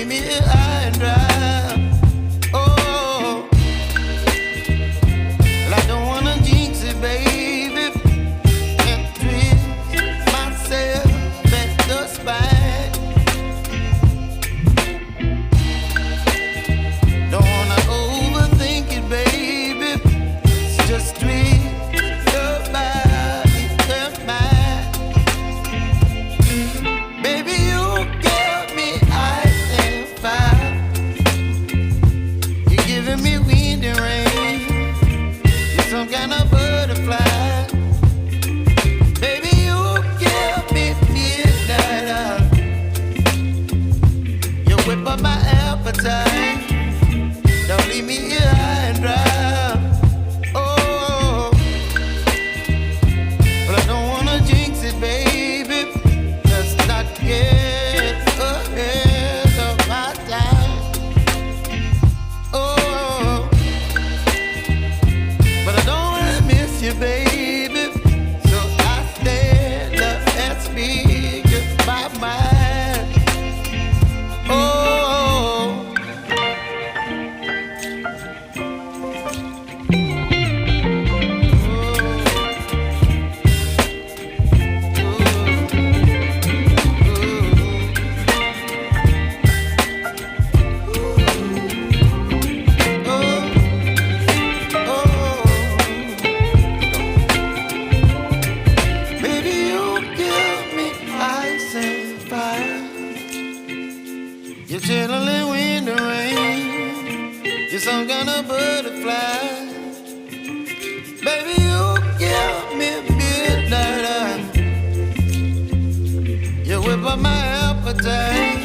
leave me high and dry. Oh, well, I don't wanna jinx it, baby, and twist myself at the spine. Don't wanna overthink it, baby. It's just twist your body and mine. Baby, you give me ice and fire. You're giving me wind and rain. You're some kind of butterfly. Baby, you give me midnight. You whip up my appetite. Don't leave me here high and dry. Oh, but I don't wanna jinx it, baby. Let's not get ahead of my time. Oh, but I don't wanna miss you, baby. So I stand up and speak my mind. Oh. Baby, you give me ice and fire. You're chilling wind and rain. You're some kind of butterfly. Baby, you give me midnight. You whip up my appetite.